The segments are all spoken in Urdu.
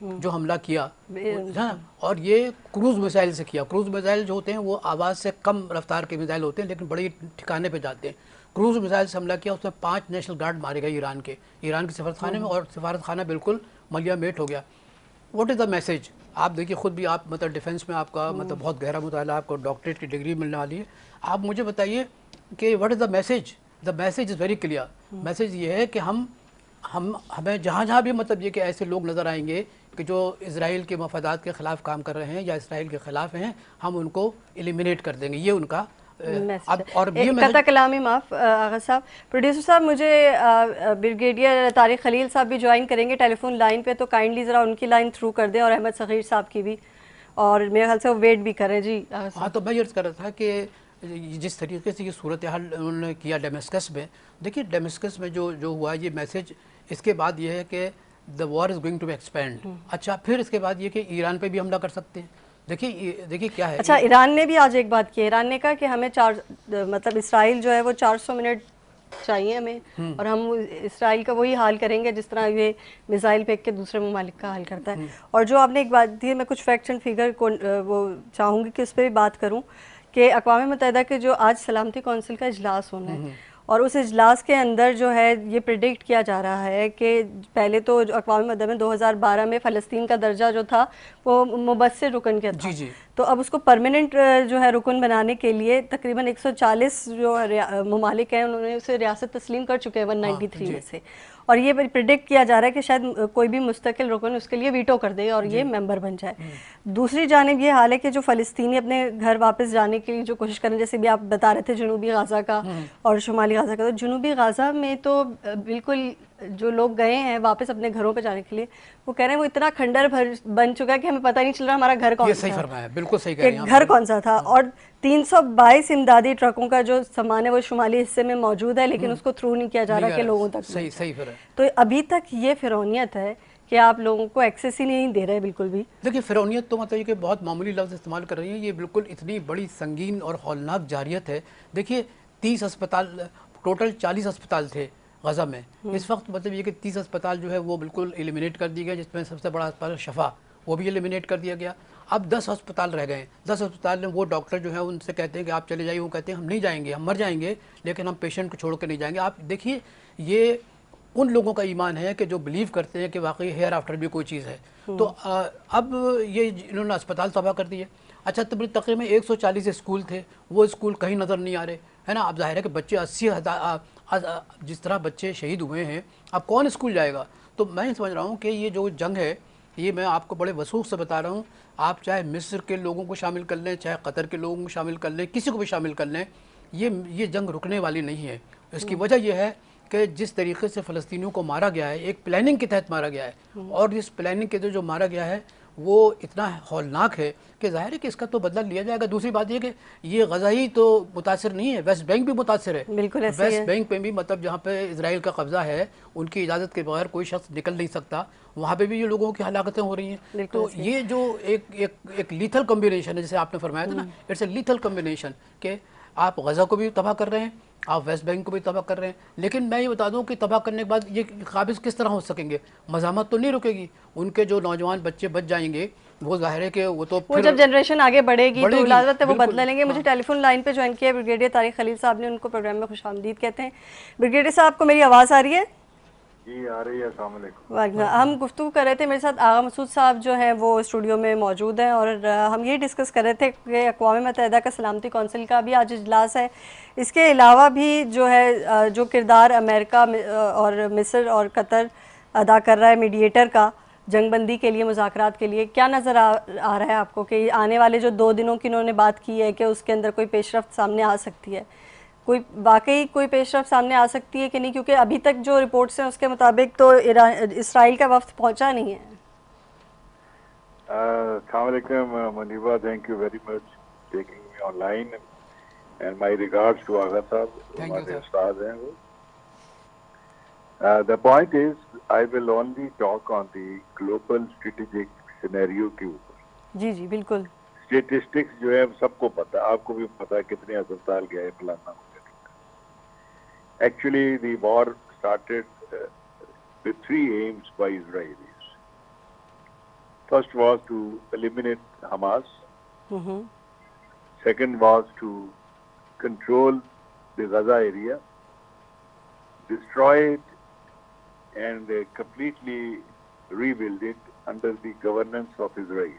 جو حملہ کیا نا، اور یہ کروز میزائل سے کیا. کروز میزائل جو ہوتے ہیں وہ آواز سے کم رفتار کے میزائل ہوتے ہیں لیکن بڑے ٹھکانے پہ جاتے ہیں. کروز میزائل سے حملہ کیا, اس میں 5 نیشنل گارڈ مارے گئے ایران کے سفارت خانے میں, اور سفارت خانہ بالکل ملیا میٹ ہو گیا. What is the message? آپ دیکھیے خود بھی, آپ مطلب ڈیفینس میں آپ کا مطلب بہت گہرا مطالعہ, آپ کو ڈاکٹریٹ کی ڈگری ملنے والی ہے. آپ مجھے بتائیے کہ what is the message? The message is very clear. Message یہ ہے کہ ہمیں جہاں بھی مطلب یہ کہ ایسے لوگ نظر آئیں گے کہ جو اسرائیل کے مفادات کے خلاف کام کر رہے ہیں یا اسرائیل کے خلاف ہیں, ہم ان کو ایلیمینیٹ کر دیں گے. یہ ان کا اور یہ قطع کلامی معاف آغا صاحب. پروڈیوسر صاحب مجھے بریگیڈیئر طارق خلیل صاحب بھی جوائن کریں گے ٹیلی فون لائن پہ, تو کائنڈلی ذرا ان کی لائن تھرو کر دیں, اور احمد صغیر صاحب کی بھی, اور میرے خیال سے وہ ویٹ بھی کریں. جی ہاں, تو میں یہ عرض کر رہا تھا کہ جس طریقے سے یہ صورتحال انہوں نے کیا ڈیمسکس میں, دیکھیے ڈیمسکس میں جو ہوا یہ میسج, اس کے بعد یہ ہے کہ دا وار از گوئنگ ٹو ایکسپینڈ. اچھا, پھر اس کے بعد یہ کہ ایران پہ بھی حملہ کر سکتے ہیں. دیکھیے کیا ہے. اچھا, ایران نے بھی آج ایک بات کی, ایران نے کہا کہ ہمیں مطلب اسرائیل جو ہے وہ 400 منٹ چاہیے ہمیں, اور ہم اسرائیل کا وہی حال کریں گے جس طرح یہ میزائل پھینک کے دوسرے ممالک کا حال کرتا ہے. اور جو آپ نے ایک بات دی, میں کچھ فیکٹس اینڈ فگر کو وہ چاہوں گی کہ اس پہ بھی بات کروں, کہ اقوام متحدہ کے جو آج سلامتی کونسل کا اجلاس ہونا ہے, اور اس اجلاس کے اندر جو ہے یہ پریڈکٹ کیا جا رہا ہے کہ پہلے تو جو اقوام متحدہ میں 2012 میں فلسطین کا درجہ جو تھا وہ مبصر رکن کے تھا, تو اب اس کو پرماننٹ جو ہے رکن بنانے کے لیے تقریباً 140 جو ممالک ہیں انہوں نے اسے ریاست تسلیم کر چکے ہیں 193 میں سے, اور یہ پریڈکٹ کیا جا رہا ہے کہ شاید کوئی بھی مستقل رکن اس کے لیے ویٹو کر دے اور یہ ممبر بن جائے. دوسری جانب یہ حال ہے کہ جو فلسطینی اپنے گھر واپس جانے کے لیے جو کوشش کریں, جیسے بھی آپ بتا رہے تھے جنوبی غزہ کا اور شمالی غزہ کا, تو جنوبی غزہ میں تو بالکل جو لوگ گئے ہیں واپس اپنے گھروں پہ جانے کے لیے, وہ کہہ رہے ہیں وہ اتنا کھنڈر بن چکا ہے کہ ہمیں پتہ نہیں چل رہا ہمارا گھر کون سا, صحیح فرمایا, بالکل صحیح کہہ رہی ہیں گھر کون سا تھا. اور 322 امدادی ٹرکوں کا جو سامان ہے وہ شمالی حصے میں موجود ہے, لیکن اس کو تھرو نہیں کیا جا رہا کہ لوگوں تک. صحیح تو ابھی تک یہ فرعونیت ہے کہ آپ لوگوں کو ایکسیس ہی نہیں دے رہے بالکل بھی. دیکھیے فرعونیت تو مطلب یہ کہ بہت معمولی لفظ استعمال کر رہی ہیں, یہ بالکل اتنی بڑی سنگین اور ہولناک جارحیت ہے. دیکھیے 30 اسپتال, ٹوٹل 40 اسپتال تھے غزہ میں اس وقت, مطلب یہ کہ 30 اسپتال جو ہے وہ بالکل ایلیمینیٹ کر دی گئے, جس میں سب سے بڑا اسپتال شفا وہ بھی ایلیمینیٹ کر دیا گیا. اب 10 اسپتال رہ گئے ہیں. 10 اسپتال میں وہ ڈاکٹر جو ہیں ان سے کہتے ہیں کہ آپ چلے جائیے, وہ کہتے ہیں ہم نہیں جائیں گے, ہم مر جائیں گے لیکن ہم پیشنٹ کو چھوڑ کے نہیں جائیں گے. آپ دیکھیے یہ ان لوگوں کا ایمان ہے کہ جو بلیو کرتے ہیں کہ واقعی ہیئر آفٹر بھی کوئی چیز ہے. تو اب یہ انہوں نے اسپتال تباہ کر دیے. اچھا, تقریباً 140 اسکول تھے, وہ اسکول کہیں نظر نہیں آ رہے ہے نا. اب ظاہر ہے کہ بچے 80,000 جس طرح بچے شہید ہوئے ہیں, اب کون اسکول جائے گا. تو میں سمجھ رہا ہوں کہ یہ جو جنگ ہے, یہ میں آپ کو بڑے وثوق سے بتا رہا ہوں, آپ چاہے مصر کے لوگوں کو شامل کر لیں, چاہے قطر کے لوگوں کو شامل کر لیں, کسی کو بھی شامل کر لیں, یہ جنگ رکنے والی نہیں ہے. اس کی وجہ یہ ہے کہ جس طریقے سے فلسطینیوں کو مارا گیا ہے, ایک پلاننگ کے تحت مارا گیا ہے, اور اس پلاننگ کے تحت جو مارا گیا ہے وہ اتنا ہولناک ہے کہ ظاہر ہے کہ اس کا تو بدلہ لیا جائے گا. دوسری بات یہ کہ یہ غزہ ہی تو متاثر نہیں ہے, ویسٹ بینک بھی متاثر ہے. ویسٹ بینک پہ بھی مطلب جہاں پہ اسرائیل کا قبضہ ہے, ان کی اجازت کے بغیر کوئی شخص نکل نہیں سکتا, وہاں پہ بھی یہ لوگوں کی ہلاکتیں ہو رہی ہیں. تو یہ جو ایک لیتھل کمبینیشن ہے, جیسے آپ نے فرمایا تھا نا, اٹس اے لیتھل کمبینیشن, کہ آپ غزہ کو بھی تباہ کر رہے ہیں, آپ ویسٹ بینک کو بھی تباہ کر رہے ہیں. لیکن میں یہ بتا دوں کہ تباہ کرنے کے بعد یہ قابض کس طرح ہو سکیں گے؟ مزاحمت تو نہیں رکے گی. ان کے جو نوجوان بچے بچ جائیں گے, وہ ظاہر ہے کہ وہ جب جنریشن آگے بڑھے گی تو لازمت ہے وہ بدلہ لیں گے. مجھے ٹیلی فون لائن پہ جوائن کیا بریگیڈیئر طارق خلیل صاحب نے, ان کو پروگرام میں خوش آمدید کہتے ہیں. بریگیڈیئر صاحب کو میری آواز آ رہی ہے؟ جی آ رہی ہے. السلام علیکم. وعلیکم. ہم گفتگو کر رہے تھے, میرے ساتھ آغا مسعود صاحب جو ہیں وہ اسٹوڈیو میں موجود ہیں, اور ہم یہ ڈسکس کر رہے تھے کہ اقوام متحدہ کا سلامتی کونسل کا بھی آج اجلاس ہے. اس کے علاوہ بھی جو ہے جو کردار امریکہ اور مصر اور قطر ادا کر رہا ہے میڈیٹر کا جنگ بندی کے لیے, مذاکرات کے لیے, کیا نظر آ رہا ہے آپ کو کہ آنے والے جو 2 دنوں کی انہوں نے بات کی ہے کہ اس کے اندر کوئی پیش رفت سامنے آ سکتی ہے, کوئی واقعی کوئی پیش رفت سامنے آ سکتی ہے کہ نہیں؟ کیونکہ ابھی تک جو رپورٹس ہیں اس کے مطابق تو اسرائیل کا وفد پہنچا نہیں ہے. السلام علیکم Muniba, thank you very much taking me online, and my regards to Agha صاحب, ہمارے استاد ہیں وہ. The point is, I will only talk on the global strategic scenario کے اوپر. جی جی بالکل. اسٹیٹسٹکس جو ہے سب کو پتا, آپ کو بھی پتا کتنے اسپتال گئے فلانا وغیرہ. Actually the war started with 3 aims by Israelis. First was to eliminate Hamas. Mm-hmm. Second was to control the Gaza area, destroy it, and completely rebuild it under the governance of Israel.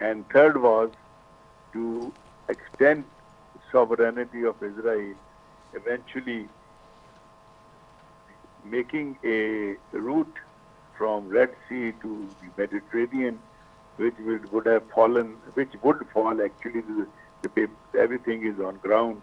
And third was to extend sovereignty of Israel, eventually making a route from Red Sea to the Mediterranean, which would fall actually. Everything is on ground.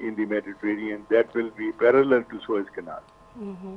in the Mediterranean. That will be parallel to Suez Canal. Mm-hmm.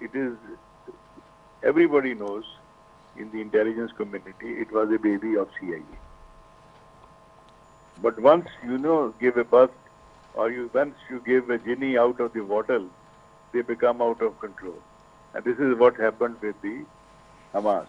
it is, everybody knows in the intelligence community, it was a baby of CIA. But once give a birth, or once you give a genie out of the bottle, they become out of control. And this is what happened with the Hamas.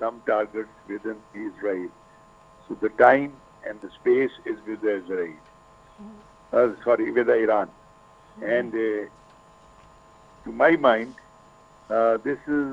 some targets within Israel. So the time and the space is with Israel. With Iran. And to my mind, this is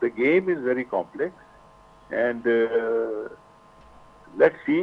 the game is very complex, and let's see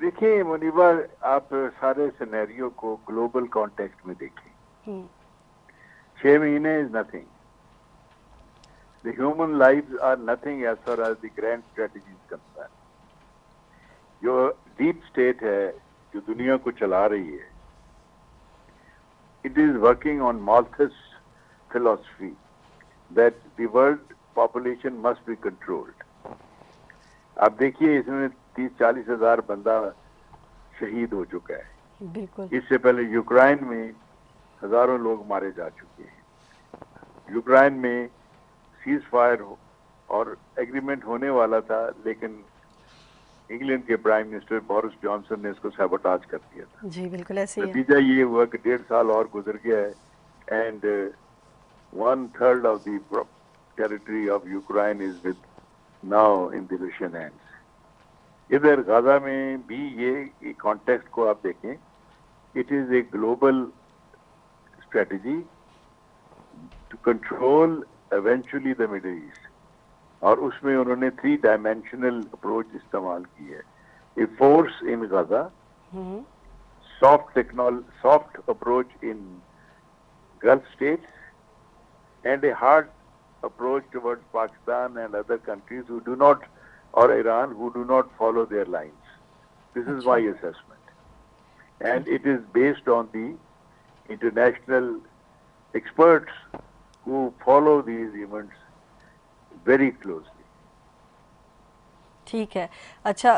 دیکھیں منیبا، آپ سارے سینیریو کو گلوبل کانٹیکسٹ میں دیکھیں. 6 مہینے is nothing. The human lives are nothing as far as the grand strategy is concerned. جو ڈیپ اسٹیٹ ہے جو دنیا کو چلا رہی ہے, it is working on Malthus philosophy that the world population must be controlled. اب دیکھیے اس میں 30-40 ہزار بندہ شہید ہو چکا ہے. بالکل. اس سے پہلے یوکرائن میں ہزاروں لوگ مارے جا چکے ہیں. یوکرائن میں سیز فائر اور ایگریمنٹ ہونے والا تھا, لیکن انگلینڈ کے پرائم منسٹر بورس جانسن نے اس کو سیبوٹاج کر دیا تھا. جی بالکل ایسے ہی ہے. نتیجہ یہ ہوا کہ 1.5 سال اور گزر گیا ہے, and 1/3 of the territory of Ukraine is with now in the Russian hands. ادھر غزہ میں بھی یہ کانٹیکسٹ کو آپ دیکھیں, it is a global strategy to control eventually the Middle East, اور اس میں انہوں نے 3 ڈائمینشنل اپروچ استعمال کی ہے. A force in Gaza, soft approach in Gulf states, and a hard approach towards Pakistan and other countries who do not, or Iran, who do not follow their lines. This is my assessment. And it is based on the international experts who follow these events very closely. ٹھیک ہے. اچھا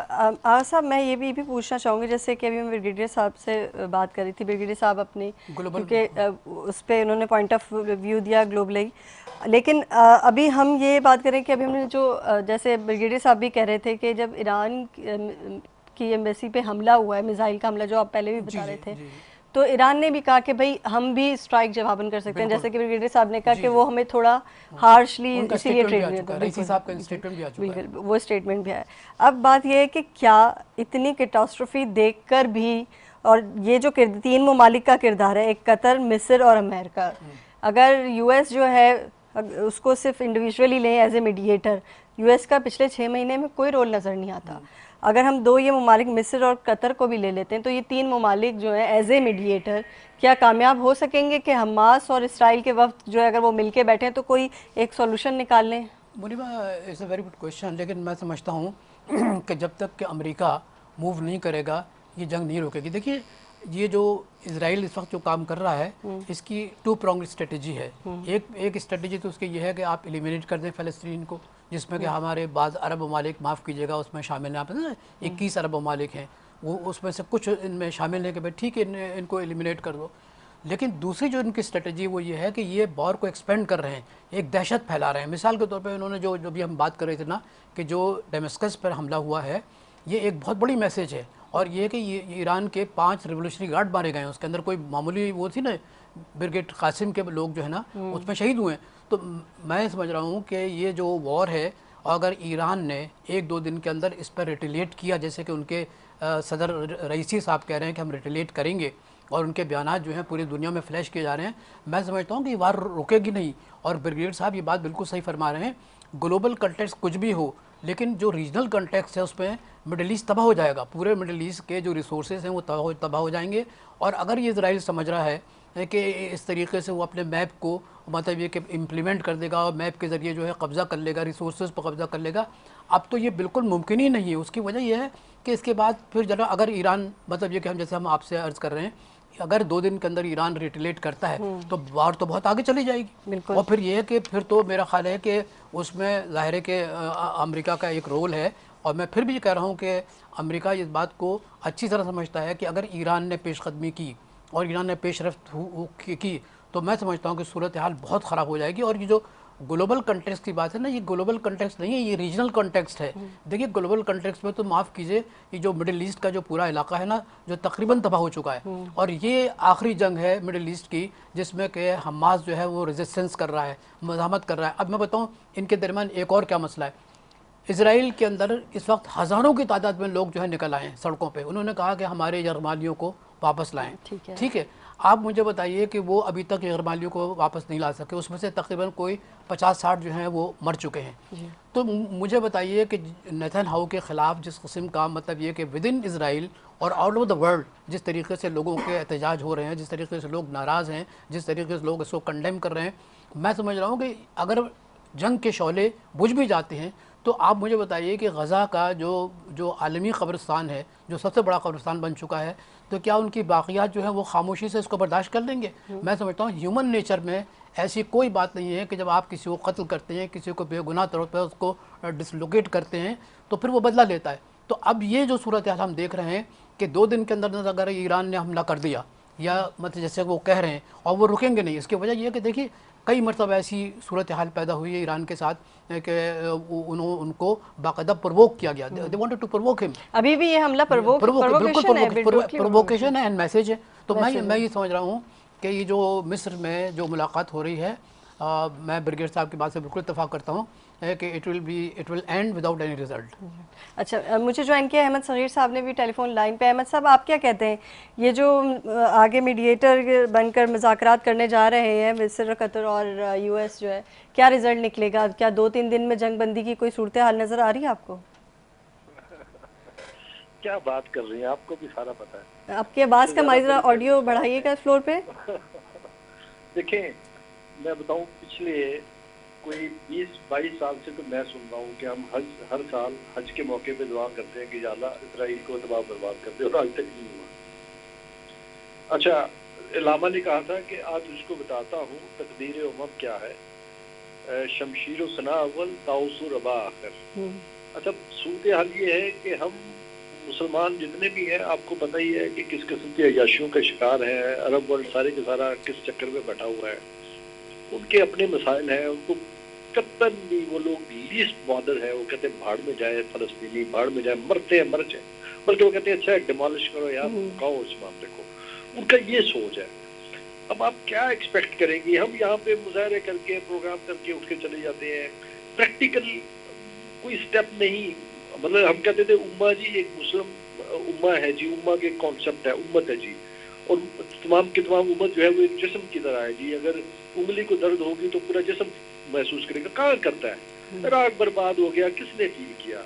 صاحب, میں یہ بھی پوچھنا چاہوں گی, جیسے کہ ابھی میں بریگیڈیئر صاحب سے بات کر رہی تھی, بریگیڈیئر صاحب اپنی کیونکہ اس پہ انہوں نے پوائنٹ آف ویو دیا گلوبلی, لیکن ابھی ہم یہ بات کریں کہ ابھی ہم نے جو جیسے بریگیڈیئر صاحب بھی کہہ رہے تھے کہ جب ایران کی ایمبیسی پہ حملہ ہوا ہے, میزائل کا حملہ جو آپ پہلے بھی بتا رہے تھے, تو ایران نے بھی کہا کہ بھائی ہم بھی اسٹرائک جواباً کر سکتے ہیں, جیسے کہ بریگیڈیئر صاحب نے کہا کہ وہ ہمیں تھوڑا ہارشلی اسی لیے بالکل وہ اسٹیٹمنٹ بھی آیا. اب بات یہ ہے کہ کیا اتنی کیٹاسٹروفی دیکھ کر بھی, اور یہ جو 3 ممالک کا کردار ہے, ایک قطر, مصر اور امریکہ, اگر یو ایس جو ہے اس کو صرف انڈیویجولی لیں as a mediator, U S کا پچھلے 6 مہینے میں کوئی رول نظر نہیں آتا. اگر ہم 2 یہ ممالک مصر اور قطر کو بھی لے لیتے ہیں, تو یہ 3 ممالک جو ہیں ایز اے میڈیٹر کیا کامیاب ہو سکیں گے کہ حماس اور اسرائیل کے وقت جو ہے اگر وہ مل کے بیٹھیں تو کوئی ایک سولوشن نکال لیں؟ Muniba it's a very good question, لیکن میں سمجھتا ہوں کہ جب تک کہ امریکہ موو نہیں کرے گا یہ جنگ نہیں روکے گی. دیکھیے یہ جو اسرائیل اس وقت جو کام کر رہا ہے اس کی 2 پرونگ اسٹریٹجی ہے. ایک اسٹریٹجی تو اس کی یہ ہے کہ آپ ایلیمینیٹ کر دیں فلسطین کو, جس میں کہ ہمارے بعض عرب ممالک, معاف کیجیے گا, اس میں شامل ہیں. آپ 21 عرب ممالک ہیں, وہ اس میں سے کچھ ان میں شامل ہیں کہ بھائی ٹھیک ہے ان کو ایلیمینیٹ کر دو. لیکن دوسری جو ان کی اسٹریٹجی وہ یہ ہے کہ یہ وار کو ایکسپینڈ کر رہے ہیں, ایک دہشت پھیلا رہے ہیں. مثال کے طور پہ انہوں نے جو بھی ہم بات کر رہے تھے نا کہ جو ڈیمسکس پر حملہ ہوا ہے, یہ ایک بہت بڑی میسیج ہے. اور یہ کہ یہ ایران کے 5 ریولوشنری گارڈ مارے گئے ہیں, اس کے اندر کوئی معمولی وہ تھی نا برگیڈ قاسم کے لوگ جو ہے نا اس میں شہید ہوئے ہیں. تو میں سمجھ رہا ہوں کہ یہ جو وار ہے, اگر ایران نے 1-2 دن کے اندر اس پر ریٹیلیٹ کیا, جیسے کہ ان کے صدر رئیسی صاحب کہہ رہے ہیں کہ ہم ریٹیلیٹ کریں گے, اور ان کے بیانات جو ہیں پوری دنیا میں فلیش کیے جا رہے ہیں, میں سمجھتا ہوں کہ یہ وار رکے گی نہیں. اور بریگیڈیئر صاحب یہ بات بالکل صحیح فرما رہے ہیں, گلوبل کنٹیکسٹ کچھ بھی ہو, لیکن جو ریجنل کنٹیکسٹ ہے اس میں مڈل ایسٹ تباہ ہو جائے گا. پورے مڈل ایسٹ کے جو ریسورسز ہیں وہ تباہ ہو جائیں گے. اور اگر یہ اسرائیل سمجھ رہا ہے کہ اس طریقے سے وہ اپنے میپ کو مطلب یہ کہ امپلیمنٹ کر دے گا اور میپ کے ذریعے جو ہے قبضہ کر لے گا, ریسورسز پر قبضہ کر لے گا, اب تو یہ بالکل ممکن ہی نہیں ہے. اس کی وجہ یہ ہے کہ اس کے بعد پھر جب اگر ایران مطلب یہ کہ ہم جیسے ہم آپ سے عرض کر رہے ہیں, اگر 2 دن کے اندر ایران ریٹیلیٹ کرتا ہے تو وار تو بہت آگے چلی جائے گی. اور پھر یہ ہے کہ پھر تو میرا خیال ہے کہ اس میں ظاہر ہے کہ امریکہ کا ایک رول ہے. اور میں پھر بھی کہہ رہا ہوں کہ امریکہ اس بات کو اچھی طرح سمجھتا ہے کہ اگر ایران نے پیش قدمی کی اور ایران نے پیش رفت کی تو میں سمجھتا ہوں کہ صورتحال بہت خراب ہو جائے گی. اور یہ جو گلوبل کنٹیکسٹ کی بات ہے نا, یہ گلوبل کنٹیکسٹ نہیں ہے, یہ ریجنل کنٹیکسٹ ہے. دیکھیے گلوبل کنٹیکسٹ میں تو معاف کیجیے, یہ جو مڈل ایسٹ کا جو پورا علاقہ ہے نا جو تقریباً تباہ ہو چکا ہے, اور یہ آخری جنگ ہے مڈل ایسٹ کی جس میں کہ حماس جو ہے وہ ریزسٹنس کر رہا ہے, مزاحمت کر رہا ہے. اب میں بتاؤں ان کے درمیان ایک اور کیا مسئلہ ہے. اسرائیل کے اندر اس وقت ہزاروں کی تعداد میں لوگ جو ہے نکل آئے ہیں سڑکوں پہ. انہوں نے کہا کہ ہمارے یرغمالیوں کو واپس لائیں. ٹھیک ہے. آپ مجھے بتائیے کہ وہ ابھی تک غیر مالیوں کو واپس نہیں لا سکے, اس میں سے تقریباً کوئی 50-60 جو ہیں وہ مر چکے ہیں. تو مجھے بتائیے کہ نیتن ہاؤ کے خلاف جس قسم کا مطلب یہ کہ ود ان اسرائیل اور آل اوور دا ورلڈ جس طریقے سے لوگوں کے احتجاج ہو رہے ہیں, جس طریقے سے لوگ ناراض ہیں, جس طریقے سے لوگ اس کو کنڈیم کر رہے ہیں, میں سمجھ رہا ہوں کہ اگر جنگ کے شعلے بجھ بھی جاتے ہیں تو آپ مجھے بتائیے کہ غزہ کا جو عالمی قبرستان ہے, جو سب سے بڑا قبرستان بن چکا ہے, تو کیا ان کی باقیات جو ہیں وہ خاموشی سے اس کو برداشت کر لیں گے؟ میں سمجھتا ہوں ہیومن نیچر میں ایسی کوئی بات نہیں ہے کہ جب آپ کسی کو قتل کرتے ہیں, کسی کو بے گناہ طور پر اس کو ڈسلوکیٹ کرتے ہیں تو پھر وہ بدلہ لیتا ہے. تو اب یہ جو صورتحال ہم دیکھ رہے ہیں کہ 2 دن کے اندر اگر ایران نے حملہ کر دیا یا مطلب جیسے وہ کہہ رہے ہیں, اور وہ رکیں گے نہیں, اس کی وجہ یہ ہے کہ دیکھیے کئی مرتبہ ایسی صورتحال پیدا ہوئی ہے ایران کے ساتھ کہ ان کو باقاعدہ پرووک کیا گیا. They wanted to provoke him. ابھی بھی یہ حملہ پرووکیشن ہے اینڈ میسیج ہے. تو میں یہ سمجھ رہا ہوں کہ یہ جو مصر میں جو ملاقات ہو رہی ہے, میں بریگیڈ صاحب کی بات سے بالکل اتفاق کرتا ہوں کہ it will end without any result. اچھا, مجھے جوائن کیا احمد صغیر صاحب نے بھی ٹیلی فون لائن پہ. احمد صاحب, آپ کیا کہتے ہیں, یہ جو آگے میڈیٹر بن کر مذاکرات کرنے جا رہے ہیں مصر, قطر اور یو ایس, جو ہے کیا رزلٹ نکلے گا؟ کیا 2-3 دن میں جنگ بندی کی کوئی صورتحال نظر آ رہی ہے آپ کو؟ کیا بات کر رہی ہیں, آپ کو بھی سارا پتا ہے. آپ کی آواز کا ماجرا آڈیو بڑھائیے گا فلور پہ. دیکھیں میں بتاؤں, پچھلے کوئی 20-22 سال سے تو میں سن رہا ہوں کہ ہم ہر سال حج کے موقع پہ دعا کرتے ہیں کہ یا اللہ اسرائیل کو تباہ برباد کر دے, اور آج تک نہیں ہوا. اچھا, علامہ نے کہا تھا کہ آج اس کو بتاتا ہوں تقدیر امم کیا ہے, شمشیر و ثنا اول تاؤس و ربا آخر. اچھا, صورتحال یہ ہے کہ ہم مسلمان جتنے بھی ہیں, آپ کو پتہ ہی ہے کہ کس قسم کی عیاشیوں کا شکار ہیں. عرب ورلڈ سارے کے سارا کس چکر میں بیٹھا ہوا ہے. ان کے اپنے مسائل ہیں, ان کو کتن بھی وہ لوگ لیسٹ بارڈر ہے, وہ کہتے ہیں بھاڑ میں جائے فلسطینی, بھاڑ میں جائے, مرتے ہیں مر جائیں, بلکہ وہ کہتے ہیں اچھا ڈیمالش کرو یار, کہو اس معاملے کو. ان کا یہ سوچ ہے. اب آپ کیا ایکسپیکٹ کریں گے؟ ہم یہاں پہ مظاہرے کر کے پروگرام کر کے اٹھ کے چلے جاتے ہیں, پریکٹیکل کوئی سٹیپ نہیں. مطلب ہم کہتے تھے امہ جی ایک مسلم امہ ہے جی, امہ کے کانسیپٹ ہے, امت ہے جی, اور تمام کی تمام امت جو ہے وہ ایک جسم کی طرح ہے جی. اگر انگلی کو درد ہوگی تو پورا جسم محسوس کرے گا. کہاں کرتا ہے؟ عراق برباد ہو گیا, کس نے فیل کیا؟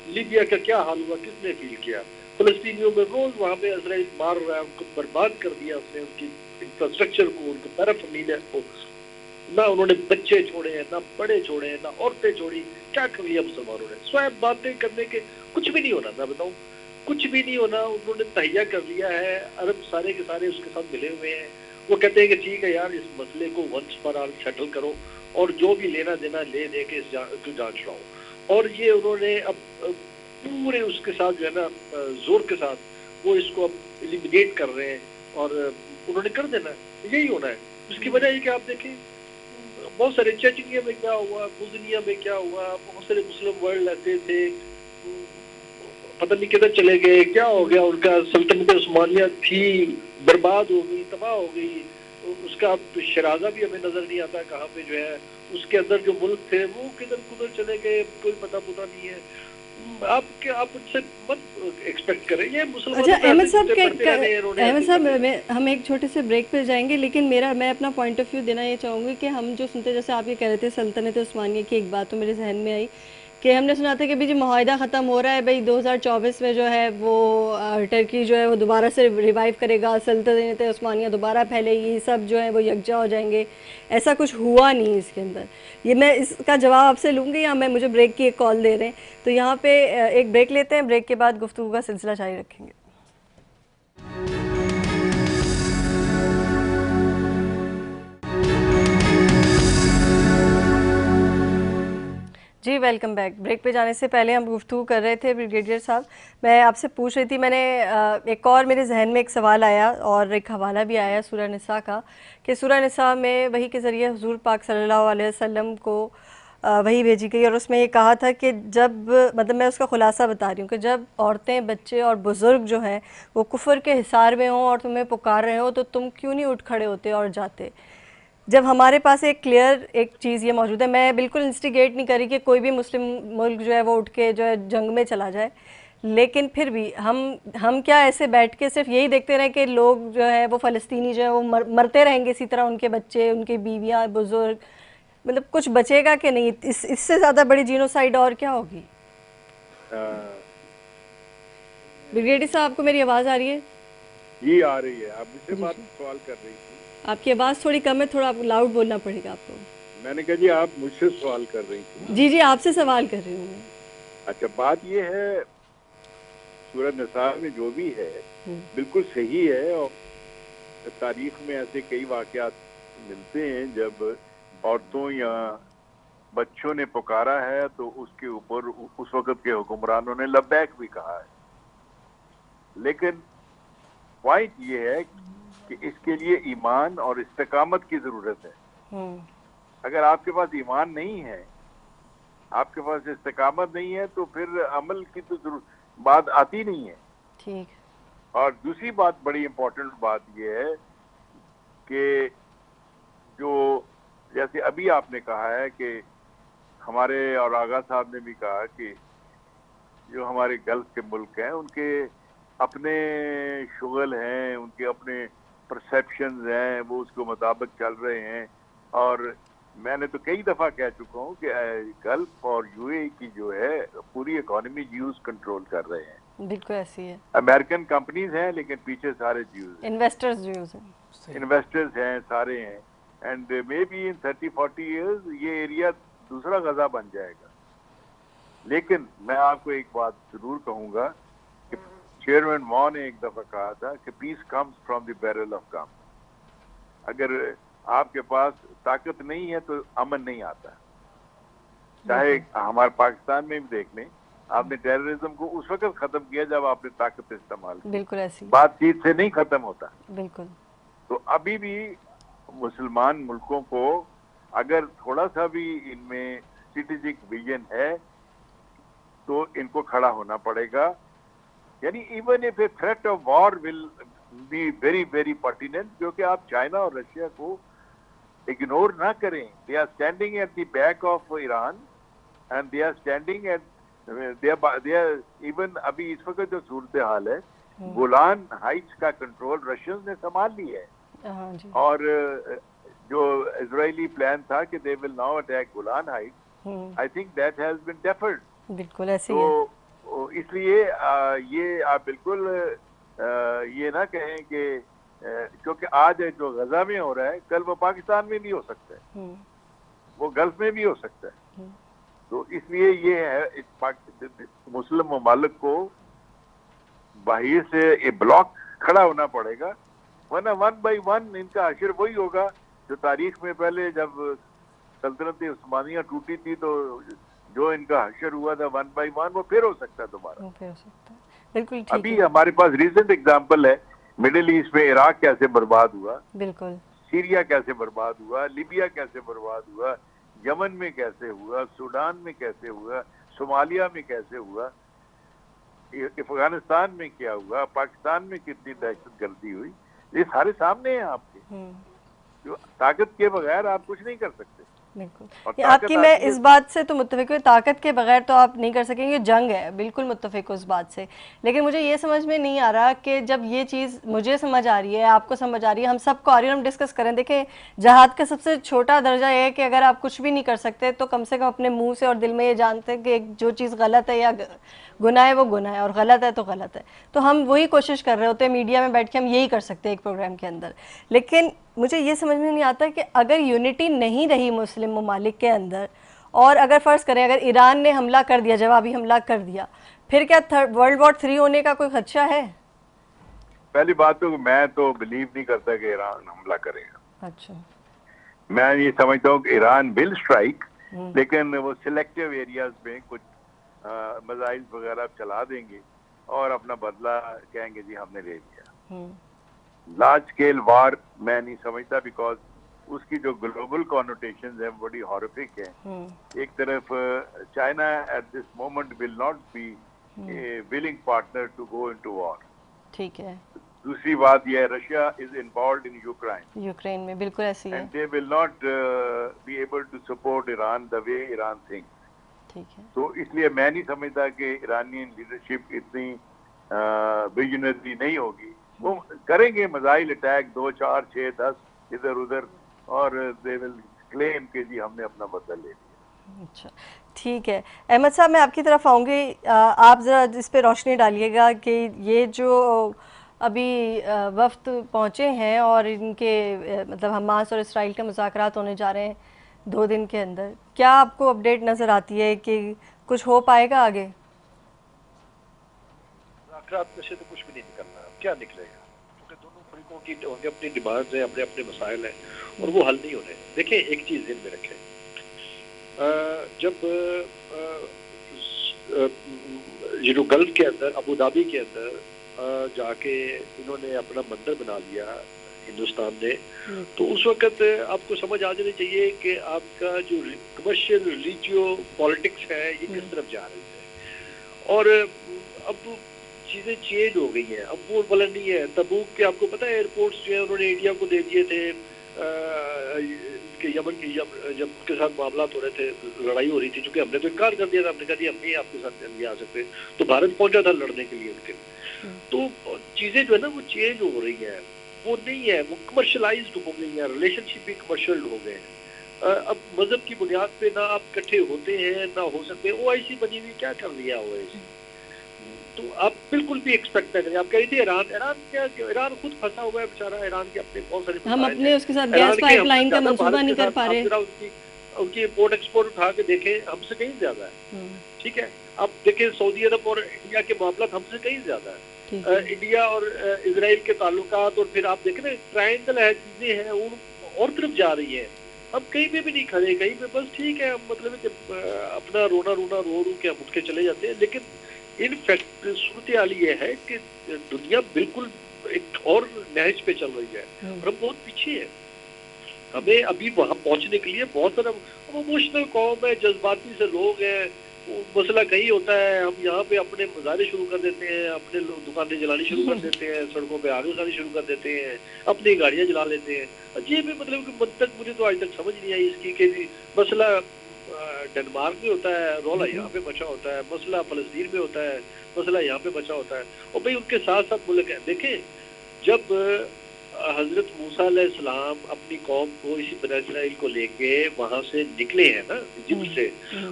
لیبیا کا کیا حال ہوا, کس نے فیل کیا؟ فلسطینیوں میں روز وہاں پہ اسرائیل مار رہا ہے, ان کو برباد کر دیا اس نے, ان کی انفراسٹرکچر کو, ان کو پیرافرنیلیا کو. نہ انہوں نے بچے چھوڑے ہیں, نہ بڑے چھوڑے ہیں, نہ عورتیں چھوڑی. کیا کر لیا مسلمانوں نے؟ سوائے باتیں کرنے کے کچھ بھی نہیں ہونا. میں بتاؤں کچھ بھی نہیں ہونا. انہوں نے تہیہ کر لیا ہے, عرب سارے کے سارے اس کے ساتھ ملے ہوئے ہیں. وہ کہتے ہیں کہ ٹھیک ہے یار, اس مسئلے کو ونس فار آل سیٹل کرو, اور جو بھی لینا دینا لے دے کے اس کو جانچ لاؤ. اور یہ انہوں نے اب پورے اس کے ساتھ جو ہے نا زور کے ساتھ وہ اس کو اب ایلیمینیٹ کر رہے ہیں, اور انہوں نے کر دینا ہے. یہی ہونا ہے. اس کی وجہ یہ کہ آپ دیکھیں بہت سارے چیچنیا میں کیا ہوا, بوزنیا میں کیا ہوا, بہت سارے مسلم ورلڈ ایسے تھے, پتہ نہیں کدھر چلے گئے, کیا ہو گیا ان کا. سلطنت عثمانیہ تھی, برباد ہو گئی, تباہ ہو گئی. اس کا شرازہ بھی ہمیں نظر نہیں آتا کہاں پہ جو ہے. اس کے اندر جو ملک تھے وہ کدھر کدھر چلے گئے, کوئی پتہ نہیں ہے. آپ ان سے مت ایکسپیکٹ کریں. یہ مسلمان. اچھا احمد صاحب ہم ایک چھوٹے سے بریک پہ جائیں گے, لیکن میں اپنا پوائنٹ آف ویو دینا یہ چاہوں گی کہ ہم جو سنتے, جیسے آپ یہ کہہ رہے تھے سلطنت عثمانیہ کی, ایک بات تو میرے ذہن میں آئی کہ ہم نے سنا تھا کہ بھی جو معاہدہ ختم ہو رہا ہے بھائی 2024 میں جو ہے وہ ٹرکی جو ہے وہ دوبارہ سے ریوائیو کرے گا, سلطنت عثمانیہ دوبارہ پھیلے گی, سب جو ہے وہ یکجا ہو جائیں گے. ایسا کچھ ہوا نہیں اس کے اندر. یہ میں اس کا جواب آپ سے لوں گی یا مجھے بریک کی ایک کال دے رہے ہیں, تو یہاں پہ ایک بریک لیتے ہیں, بریک کے بعد گفتگو کا سلسلہ جاری رکھیں گے. جی ویلکم بیک. بریک پہ جانے سے پہلے ہم گفتگو کر رہے تھے بریگیڈیئر صاحب, میں آپ سے پوچھ رہی تھی, میں نے ایک اور میرے ذہن میں ایک سوال آیا اور ایک حوالہ بھی آیا سورہ نساء کا, کہ سورہ نساء میں وحی کے ذریعے حضور پاک صلی اللہ علیہ وسلم کو وحی بھیجی گئی, اور اس میں یہ کہا تھا کہ جب, مطلب میں اس کا خلاصہ بتا رہی ہوں, کہ جب عورتیں, بچے اور بزرگ جو ہیں وہ کفر کے حصار میں ہوں اور تمہیں پکار رہے ہو, تو تم کیوں نہیں اٹھ کھڑے ہوتے اور جاتے. جب ہمارے پاس ایک کلیئر ایک چیز یہ موجود ہے, میں بالکل انسٹیگیٹ نہیں کری کہ کوئی بھی مسلم ملک جو ہے وہ اٹھ کے جو ہے جنگ میں چلا جائے, لیکن پھر بھی ہم کیا ایسے بیٹھ کے صرف یہی دیکھتے رہیں کہ لوگ جو ہے وہ فلسطینی جو ہے وہ مرتے رہیں گے اسی طرح، ان کے بچے، ان کی بیویاں، بزرگ، مطلب کچھ بچے گا کہ نہیں؟ اس سے زیادہ بڑی جینوسائیڈ اور کیا ہوگی؟ بریگیڈی صاحب، آپ کو میری آواز آ رہی ہے؟ جی آ رہی ہے. آپ مجھ سے بات سوال کر رہی تھی. آپ کی آواز تھوڑی کم ہے، تھوڑا آپ لاؤڈ بولنا پڑے گا آپ کو. میں نے کہا جی آپ مجھ سے سوال کر رہی تھی. جی جی، آپ سے سوال کر رہی ہوں میں. اچھا، بات یہ ہے سورہ نساء میں جو بھی ہے بالکل صحیح ہے، اور تاریخ میں ایسے کئی واقعات ملتے ہیں جب عورتوں یا بچوں نے پکارا ہے تو اس کے اوپر اس وقت کے حکمرانوں نے لبیک بھی کہا ہے. لیکن پوائنٹ یہ ہے کہ اس کے لیے ایمان اور استقامت کی ضرورت ہے. اگر آپ کے پاس ایمان نہیں ہے، آپ کے پاس استقامت نہیں ہے، تو پھر عمل کی تو بات آتی نہیں ہے. ٹھیک. اور دوسری بات، بڑی امپورٹنٹ بات یہ ہے کہ جو جیسے ابھی آپ نے کہا ہے کہ ہمارے اور آغا صاحب نے بھی کہا کہ جو ہمارے گلف کے ملک ہیں ان کے اپنے شغل ہیں، ان کے اپنے پرسیپشنز ہیں، وہ اس کے مطابق چل رہے ہیں. اور میں نے تو کئی دفعہ کہہ چکا ہوں کہ گلف اور یو اے کی جو ہے پوری اکانومی جیوز کنٹرول کر رہے ہیں. بالکل ایسی ہے. امریکن کمپنیز ہیں لیکن پیچھے سارے جیوز ہیں، انویسٹرز جیوز ہیں، انویسٹرز ہیں، سارے ہیں. And may be in 30-40 years یہ ایریا دوسرا غزہ بن جائے گا. لیکن میں آپ کو ایک بات ضرور کہوں گا کہ چیئرمین ماؤ نے ایک دفعہ کہا تھا کہ peace comes from the barrel of gum. اگر آپ کے پاس طاقت نہیں ہے تو امن نہیں آتا. چاہے ہمارے پاکستان میں بھی دیکھ لیں، آپ نے ٹیررزم کو اس وقت ختم کیا جب آپ نے طاقت استعمال کی. بالکل ایسی. بات چیت سے نہیں ختم ہوتا. بالکل. تو ابھی بھی مسلمان ملکوں کو اگر تھوڑا سا بھی ان میں اسٹریٹجک ویژن ہے تو ان کو کھڑا ہونا پڑے گا. یعنی even if a threat of war will be very very pertinent, کیونکہ آپ چائنا اور رشیا کو اگنور نہ کریں. They are standing at the back of Iran and they are standing at even ابھی اس وقت جو صورتحال ہے، گولان ہائٹس کا کنٹرول رشینز نے سنبھال لی ہے. اور جو اسرائیلی پلان تھا کہ they will now attack Golan Heights, I think that has been deferred. بالکل ایسی ہے. تو اس لیے یہ آپ بالکل یہ نہ کہیں کہ کیونکہ آج جو غزہ میں ہو رہا ہے کل وہ پاکستان میں بھی ہو سکتا ہے، وہ گلف میں بھی ہو سکتا ہے. تو اس لیے یہ ہے مسلم ممالک کو باہر سے یہ بلاک کھڑا ہونا پڑے گا، ورنہ 1 by 1 ان کا حشر وہی ہوگا جو تاریخ میں پہلے جب سلطنت عثمانیہ ٹوٹی تھی تو جو ان کا حشر ہوا تھا 1 by 1 وہ پھر ہو سکتا ہے دوبارہ. بالکل. ابھی ہمارے پاس ریسنٹ ایگزامپل ہے مڈل ایسٹ میں، عراق کیسے برباد ہوا، بالکل سیریا کیسے برباد ہوا، لیبیا کیسے برباد ہوا، یمن میں کیسے ہوا، سوڈان میں کیسے ہوا، صومالیہ میں کیسے ہوا، افغانستان میں کیا ہوا، پاکستان میں کتنی دہشت گردی ہوئی. یہ سارے سامنے ہیں آپ کے. جو طاقت کے بغیر آپ کچھ نہیں کر سکتے. بالکل آپ کی میں اس بات سے تو متفق ہوں، طاقت کے بغیر تو آپ نہیں کر سکیں گے، جنگ ہے، بالکل متفق ہوں اس بات سے. لیکن مجھے یہ سمجھ میں نہیں آ رہا کہ جب یہ چیز مجھے سمجھ آ رہی ہے، آپ کو سمجھ آ رہی ہے، ہم سب کو آ رہی ہے، ہم ڈسکس کریں. دیکھیں جہاد کا سب سے چھوٹا درجہ یہ ہے کہ اگر آپ کچھ بھی نہیں کر سکتے تو کم سے کم اپنے منہ سے اور دل میں یہ جانتے ہیں کہ جو چیز غلط ہے یا گناہ ہے وہ گناہ ہے اور غلط ہے تو غلط ہے. تو ہم وہی کوشش کر رہے ہوتے ہیں میڈیا میں بیٹھ کے، ہم یہی کر سکتے ہیں ایک پروگرام کے اندر. لیکن مجھے یہ سمجھ میں نہیں آتا کہ اگر یونٹی نہیں رہی مسلم ممالک کے اندر، اور اگر فرض کریں اگر ایران نے حملہ کر دیا، جوابی حملہ کر دیا، پھر کیا ورلڈ وار 3 ہونے کا کوئی خدشہ ہے؟ پہلی بات تو میں تو بلیو نہیں کرتا کہ ایران حملہ کرے گا. اچھا. میں یہ سمجھتا ہوں کہ ایران ول اسٹرائک، لیکن وہ سلیکٹیو ایریاز میں کچھ میزائل وغیرہ چلا دیں گے اور اپنا بدلہ کہیں گے جی ہم نے لے لیا. لارج اسکیل وار میں نہیں سمجھتا، بیکاز اس کی جو گلوبل کانوٹیشنز ہیں بڑی ہارفک ہیں. ایک طرف China at this moment will not be a willing partner to go into war. ٹھیک ہے. دوسری بات یہ ہے Russia is involved in Ukraine میں، بالکل ایسی ہے. and they will not be able to support Iran the way Iran thinks. ٹھیک ہے. تو اس لیے میں نہیں سمجھتا کہ ایرانین لیڈرشپ اتنی ویژنری نہیں ہوگی. وہ کریں گے میزائل اٹیک 2 4 6 10 ادھر ادھر, اور دے ول کلیم کہ جی ہم نے اپنا بدلہ لے لیا. اچھا ٹھیک ہے. احمد صاحب میں آپ کی طرف آؤں گی, آپ ذرا اس پہ روشنی ڈالیے گا کہ یہ جو ابھی وفد پہنچے ہیں اور ان کے مطلب حماس اور اسرائیل کے مذاکرات ہونے جا رہے ہیں 2 دن کے اندر, کیا آپ کو اپڈیٹ نظر آتی ہے کہ کچھ ہو پائے گا آگے؟ مذاکرات میں سے تو کچھ بھی نہیں نکلنا, کیا نکلے گا, کیونکہ دونوں فریقوں کی اپنی ڈیمانڈز ہیں, اپنے اپنے مسائل ہیں, اور وہ حل نہیں ہو رہے. دیکھیں ایک چیز ذہن میں رکھیں, جب گلف کے اندر ابو دھابی کے اندر جا کے انہوں نے اپنا مندر بنا لیا ہندوستان نے, تو اس وقت آپ کو سمجھ آ جانی چاہیے کہ آپ کا جو کمرشل ریلیجیو پالیٹکس ہے یہ کس طرف جا رہی ہے. اور اب چیزیں چینج ہو گئی ہیں, اب وہ بلند نہیں ہے. تبوک کے آپ کو پتہ ہے ایئرپورٹس جو ہیں انہوں نے انڈیا کو دے دیے تھے کہ یمن کی جب ان کے ساتھ معاملات ہو رہے تھے, لڑائی ہو رہی تھی, چونکہ ہم نے تو انکار کر دیا تھا, ہم نے کہا جی ہم نہیں آپ کے ساتھ نہیں آ سکتے, تو بھارت پہنچا تھا لڑنے کے لیے ان کے. تو چیزیں جو ہے نا وہ چینج ہو رہی ہیں, وہ نہیں ہے, وہ کمرشلائزڈ ہو گئی ہیں, ریلیشن شپ بھی کمرشل ہو گئے ہیں. اب مذہب کی بنیاد پہ نہ آپ اکٹھے ہوتے ہیں نہ ہو سکتے. او آئی سی بنی ہوئی, کیا کر لیا او آئی سی, تو آپ بالکل بھی ایکسپیکٹ نہ کریں. آپ کہہ رہی تھی ایران خود پھنسا ہوا ہے بیچارہ, ایران کے اپنے بہت سارے ہم اپنے اس کے ساتھ گیس پائپ لائن کا منصوبہ نہیں کر پا رہے. ان کی امپورٹ ایکسپورٹ اٹھا کے دیکھیں, ہم سے کہیں زیادہ ہے. ٹھیک ہے, اب دیکھیں سعودی عرب اور انڈیا کے معاملات ہم سے کہیں زیادہ ہے. انڈیا اور اسرائیل کے تعلقات, اور پھر آپ دیکھیں نا ٹرائنگل ہے, چیزیں ہیں وہ اور طرف جا رہی ہیں. ہم کہیں پہ بھی نہیں کھڑے, کہیں پہ بس ٹھیک ہے, مطلب کہ اپنا رونا رو کے ہم اٹھ کے چلے جاتے ہیں. لیکن ان فیکٹ صورتحال یہ ہے کہ دنیا بالکل ایک اور نہج پہ چل رہی ہے, اور ہم بہت پیچھے ہیں. ہمیں ابھی وہاں پہنچنے کے لیے بہت سارا, ایموشنل قوم ہے, جذباتی سے لوگ ہیں. مسئلہ کہیں ہوتا ہے, ہم یہاں پہ اپنے مظاہرے شروع کر دیتے ہیں, اپنے دکانیں جلانی شروع کر دیتے ہیں, سڑکوں پہ آگ لگانی شروع کر دیتے ہیں, اپنی گاڑیاں جلا لیتے ہیں. یہ بھی مطلب کہ منطق مجھے تو آج تک سمجھ نہیں آئی اس کی, کہ مسئلہ ڈنمارک میں ہوتا ہے, رولا یہاں پہ بچا ہوتا ہے, مسئلہ فلسطین میں ہوتا ہے, مسئلہ یہاں پہ بچا ہوتا ہے. اور بھائی ان کے ساتھ ساتھ ملک ہے. دیکھیں جب حضرت موسیٰ علیہ السلام اپنی قوم کو اسی بنی اسرائیل کو لے کے وہاں سے نکلے ہیں نا ایجپٹ سے,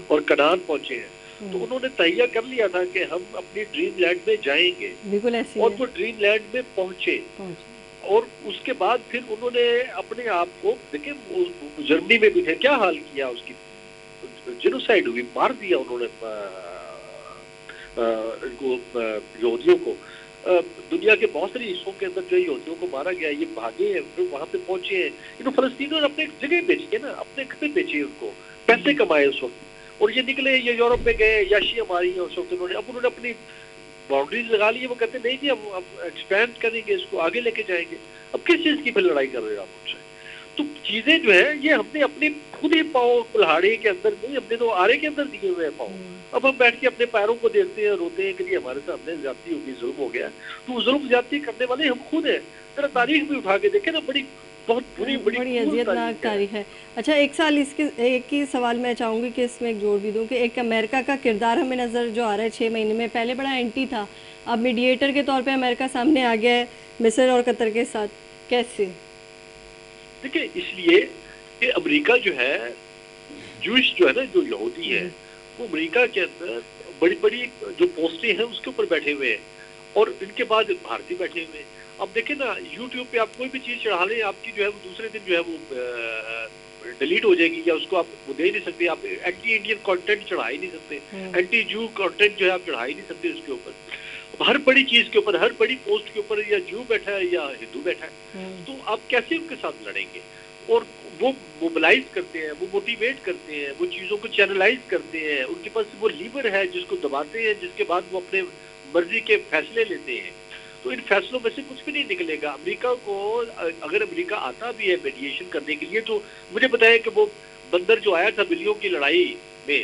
اور کنعان پہنچے ہیں, تو انہوں نے تہیہ کر لیا تھا کہ ہم اپنی ڈریم لینڈ میں جائیں گے, اور وہ ڈریم لینڈ میں پہنچے. اور اس کے بعد پھر انہوں نے اپنے آپ کو, دیکھیں جرمنی میں بھی تھے, کیا حال کیا اس کی, جینوسائیڈ ہوئی, مار دیا انہوں نے یہودیوں کو. دنیا کے بہت ساری حصوں کے اندر جو یہودیوں کو مارا گیا, یہ بھاگے ہیں, پھر وہاں پہ پہنچے ہیں. انہوں فلسطینیوں نے اپنے جگہ بیچی ہے نا, اپنے گھر بیچے ان کو, پیسے کمائے اس وقت, اور یہ نکلے, یہ یورپ میں گئے, یاشیاں ماری ہیں اس وقت انہوں نے. اب انہوں نے اپنی باؤنڈریز لگا لی ہے, وہ کہتے نہیں جی ہم ایکسپینڈ کریں گے, اس کو آگے لے کے جائیں گے. اب کس چیز کی پھر لڑائی کر رہے ہیں آپ مجھ سے؟ تو چیزیں جو ہے یہ ہم نے اپنی خود ہی پاؤں کلہاڑی کے اندر نہیں, ہم نے تو آرے کے اندر دیے ہوئے ہیں پاؤں. اب ہم بیٹھ کے اپنے پیروں کو دیکھتے ہیں, روتے ہیں کہ جی ہمارے سامنے زیادتی ہوگی, ظلم ہو گیا. تو ظلم زیادتی کرنے والے ہم خود ہیں. ذرا تاریخ بھی اٹھا کے دیکھیں نا, بہت بڑی اذیتناک تاریخ ہے. اچھا ایک سال اس کے ایک ہی سوال میں چاہوں گی کہ اس میں ایک جوڑ بھی دوں کہ ایک امریکہ کا کردار ہمیں نظر جو آ رہا ہے 6 مہینے میں, پہلے بڑا اینٹی تھا, اب میڈیٹر کے طور پہ امریکہ سامنے آ گیا ہے مصر اور قطر کے ساتھ, کیسے؟ دیکھیں اس لیے کہ امریکہ جو ہے, جوش جو ہے نا, جو یہودی ہے, وہ امریکہ کے اندر بڑی بڑی جو پوسٹیں ہیں اس کے اوپر بیٹھے ہوئے ہیں, اور ان کے بعد بھارتی بیٹھے ہوئے ہیں. اب دیکھیں نا یوٹیوب پہ آپ کوئی بھی چیز چڑھا لیں, آپ کی جو ہے وہ دوسرے دن جو ہے وہ ڈیلیٹ ہو جائے گی, یا اس کو آپ وہ دے نہیں سکتے. آپ اینٹی انڈین کانٹینٹ چڑھا ہی نہیں سکتے, اینٹی جو کانٹینٹ جو ہے آپ چڑھا ہی نہیں سکتے اس کے اوپر. ہر بڑی چیز کے اوپر, ہر بڑی پوسٹ کے اوپر یا جو بیٹھا ہے یا ہندو بیٹھا ہے, تو آپ کیسے ان کے ساتھ لڑیں گے؟ اور وہ موبلائز کرتے ہیں, وہ موٹیویٹ کرتے ہیں, وہ چیزوں کو چینلائز کرتے ہیں, ان کے پاس وہ لیور ہے جس کو دباتے ہیں, جس کے بعد وہ اپنے مرضی کے فیصلے لیتے ہیں. تو ان فیصلوں میں سے کچھ بھی نہیں نکلے گا. امریکہ کو اگر امریکہ آتا بھی ہے میڈیشن کرنے کے لیے, تو مجھے بتایا کہ وہ بندر جو آیا تھا بلیوں کی لڑائی میں,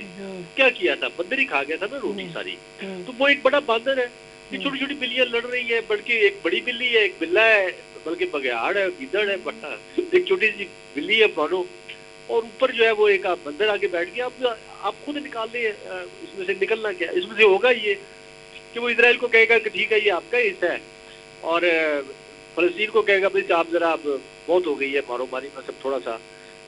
کیا کیا تھا, بندر ہی کھا گیا تھا نا روٹی ساری. تو وہ ایک بڑا باندر ہے, یہ چھوٹی چھوٹی بلیاں لڑ رہی ہیں, بلکہ ایک بڑی بلی ہے, ایک بلا ہے, بلکہ بگیاڑ ہے, گیدڑ ہے, بٹا ایک چھوٹی سی بلی ہے, مانو اور اوپر جو ہے وہ ایک آپ بندر آگے بیٹھ گیا. آپ خود نکال لیں اس میں سے نکلنا کیا. اس میں سے ہوگا یہ کہ وہ اسرائیل کو کہے گا کہ ٹھیک ہے یہ آپ کا حصہ ہے, اور فلسطین کو کہے گا بھائی آپ ذرا اب بہت ہو گئی ہے مارو ماری میں سب, تھوڑا سا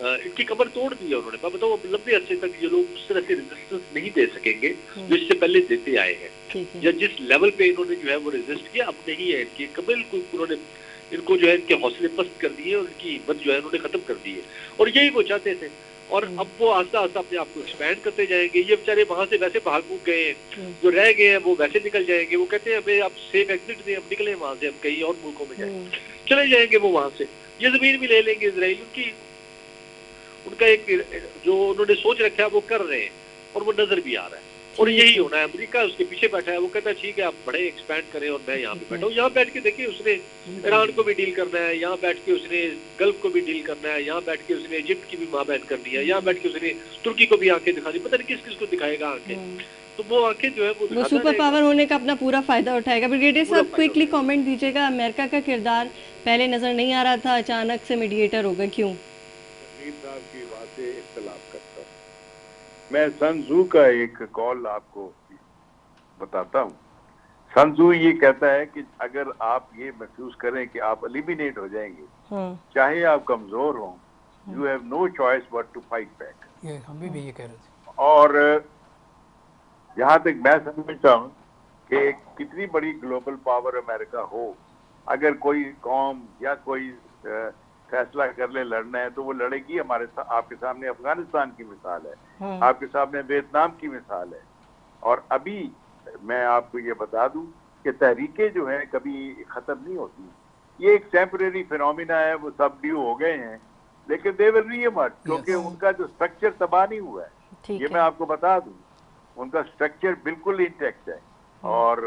ان کی کمر توڑ دی ہے انہوں نے. میں بتاؤں لمبے عرصے تک یہ لوگ اس طرح سے ریزسٹنس نہیں دے سکیں گے جو اس سے پہلے دیتے آئے ہیں, یا جس لیول پہ انہوں نے جو ہے وہ ریزسٹ کیا اب نہیں ہے. ان کی قبل انہوں نے ان کو جو ہے ان کے حوصلے پست کر دیے اور ان کی ہمت جو ہے انہوں نے ختم کر دی ہے, اور یہی وہ چاہتے تھے. اور اب وہ آہستہ آہستہ اپنے آپ کو ایکسپینڈ کرتے جائیں گے. یہ بیچارے وہاں سے ویسے بھاگ بھوگ گئے ہیں, جو رہ گئے ہیں وہ ویسے نکل جائیں گے. وہ کہتے ہیں ہمیں اب سیف ایگزٹ دیں, ہم نکلیں وہاں سے, ہم کہیں اور ملکوں میں جائیں, چلے جائیں گے وہ وہاں سے. یہ زمین بھی لے لیں گے اسرائیل. ان کا ایک جو انہوں نے سوچ رکھا ہے وہ کر رہے ہیں, اور وہ نظر بھی آ رہا ہے. اور یہی ہونا ہے. امریکہ اس کے پیچھے بیٹھا ہے, وہ کہتا ہے ٹھیک ہے آپ بڑے ایکسپینڈ کریں اور میں یہاں پہ بیٹھا ہوں. یہاں بیٹھ کے دیکھیں اس نے ایران کو بھی ڈیل کرنا ہے, یہاں بیٹھ کے اس نے گلف کو بھی ڈیل کرنا ہے, یہاں بیٹھ کے اس نے ایجپٹ کی بھی مابعد کرنی ہے, یہاں بیٹھ کے اس نے ترکی کو بھی آنکھیں دکھا دی. پتہ نہیں کس کس کو دکھائے گا آنکھیں. تو وہ آنکھیں جو ہے وہ سپر پاور ہونے کا اپنا پورا فائدہ اٹھائے گا. بریگیڈیئر صاحب کوئکلی کامنٹ دیجیے گا, امریکہ کا کردار پہلے نظر نہیں آ رہا تھا, اچانک سے میڈیٹر ہوگا, کیوں؟ صاحب کی بات سے اختلاف کرتا ہوں. میں سن تزو کا ایک کال آپ کو بتاتا ہوں. سن تزو یہ کہتا ہے کہ اگر آپ یہ محسوس کریں کہ آپ ایلیمینیٹ ہو جائیں گے, چاہے آپ کمزور ہوں, you have no choice but to fight back. ہم بھی یہ کہہ رہے تھے. اور جہاں تک میں سمجھتا ہوں کہ کتنی بڑی گلوبل پاور امریکہ ہو, اگر کوئی قوم یا کوئی فیصلہ کر لے لڑنا ہے تو وہ لڑے گی. آپ کے سامنے افغانستان کی مثال ہے, آپ کے سامنے ویتنام کی مثال ہے. اور ابھی میں آپ کو یہ بتا دوں کہ تحریکیں جو ہیں کبھی ختم نہیں ہوتی. یہ ایک ٹیمپریری فینومینا ہے, وہ سب ڈیو ہو گئے ہیں, لیکن دے ول ری ایمرج, کیونکہ ان کا جو سٹرکچر تباہ نہیں ہوا ہے. یہ میں آپ کو بتا دوں, ان کا سٹرکچر بالکل انٹیکٹ ہے, اور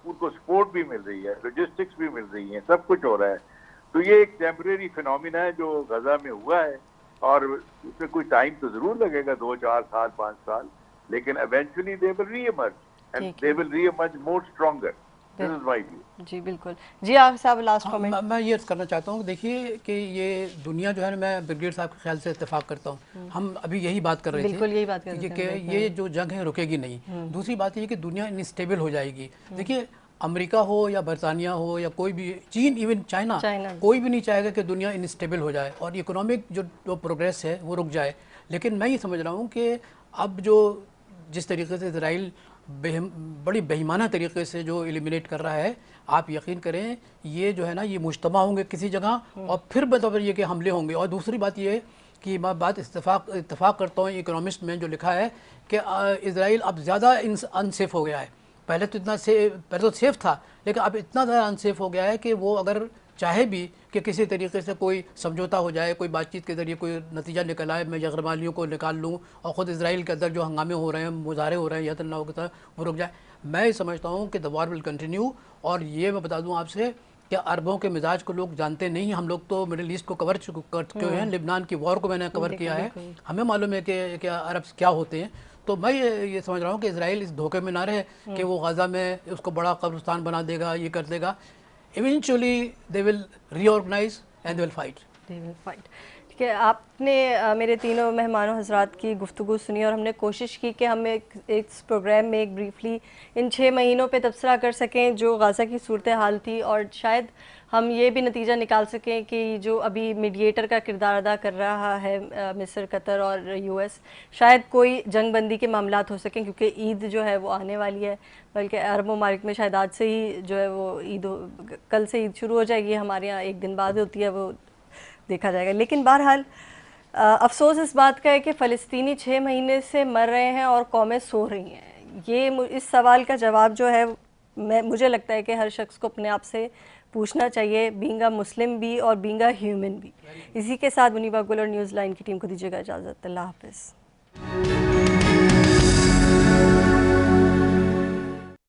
ان کو سپورٹ بھی مل رہی ہے, لوجسٹکس بھی مل رہی ہیں, سب کچھ ہو رہا ہے. تو یہ ایک ٹیمپریری فینومینا ہے جو غزہ میں ہوا ہے, اور اس میں کوئی ٹائم تو ضرور لگے گا, 2-4 سال 5 سال, لیکن eventually they will re-emerge and they will re-emerge more stronger. This is my view. جی بالکل. جی آپ صاحب لاسٹ کامنٹ. میں یہ کرنا چاہتا ہوں, دیکھیے کہ یہ دنیا جو ہے میں بریگیڈیئر صاحب کے خیال سے اتفاق کرتا ہوں. ہم ابھی یہی بات کر رہے تھے, بالکل یہی بات کر رہے تھے کہ یہ جو جنگ ہے رکے گی نہیں. دوسری بات یہ کہ دنیا انسٹیبل ہو جائے گی. دیکھیے امریکہ ہو یا برطانیہ ہو یا کوئی بھی, چین, ایون چائنا, کوئی بھی نہیں چاہے گا کہ دنیا انسٹیبل ہو جائے اور اکنامک جو پروگریس ہے وہ رک جائے. لیکن میں یہ سمجھ رہا ہوں کہ اب جس طریقے سے اسرائیل بڑی بہیمانہ طریقے سے جو ایلیمینیٹ کر رہا ہے, آپ یقین کریں یہ جو ہے نا یہ مجتمع ہوں گے کسی جگہ, اور پھر بطور یہ کہ حملے ہوں گے. اور دوسری بات یہ ہے کہ میں بات اتفاق کرتا ہوں اکنامسٹ میں جو لکھا ہے کہ اسرائیل اب زیادہ انسیف ہو گیا ہے. پہلے تو سیف تھا, لیکن اب اتنا زیادہ انسیف ہو گیا ہے کہ وہ اگر چاہے بھی کہ کسی طریقے سے کوئی سمجھوتا ہو جائے, کوئی بات چیت کے ذریعے کوئی نتیجہ نکل آئے, میں یغرمالیوں کو نکال لوں اور خود اسرائیل کے اندر جو ہنگامے ہو رہے ہیں, مظاہرے ہو رہے ہیں, یت اللہ کے طرح وہ رک جائے. میں یہ سمجھتا ہوں کہ the war will continue. اور یہ میں بتا دوں آپ سے کہ عربوں کے مزاج کو لوگ جانتے نہیں. ہم لوگ تو مڈل ایسٹ کو کور چکے ہیں, لبنان کی وار کو میں نے کور کیا ہے, ہمیں معلوم ہے کہ عرب کیا ہوتے ہیں. تو میں یہ سمجھ رہا ہوں کہ اسرائیل اس دھوکے میں نہ رہے کہ وہ غزہ میں اس کو بڑا قبرستان بنا دے گا, یہ کر دے گا. Eventually they will reorganise and they will fight. ٹھیک ہے, آپ نے میرے تینوں مہمانوں حضرات کی گفتگو سنی, اور ہم نے کوشش کی کہ ہم اس پروگرام میں ایک بریفلی ان 6 مہینوں پہ تبصرہ کر سکیں جو غزہ کی صورتحال تھی, اور شاید ہم یہ بھی نتیجہ نکال سکیں کہ جو ابھی میڈیٹر کا کردار ادا کر رہا ہے مصر, قطر اور US, شاید کوئی جنگ بندی کے معاملات ہو سکیں, کیونکہ عید جو ہے وہ آنے والی ہے. بلکہ عرب ممالک میں شاید آج سے ہی جو ہے وہ عید, کل سے عید شروع ہو جائے گی, ہمارے یہاں ایک دن بعد ہوتی ہے, وہ دیکھا جائے گا. لیکن بہرحال افسوس اس بات کا ہے کہ فلسطینی 6 مہینے سے مر رہے ہیں اور قومیں سو رہی ہیں. یہ اس سوال کا جواب جو ہے مجھے لگتا ہے کہ ہر شخص کو اپنے آپ سے پوچھنا چاہیے, بینگ اے مسلم بھی اور بینگ اے ہیومن بھی. اسی کے ساتھ منیبہ گل اور نیوز لائن کی ٹیم کو دیجیے گا اجازت. اللہ حافظ.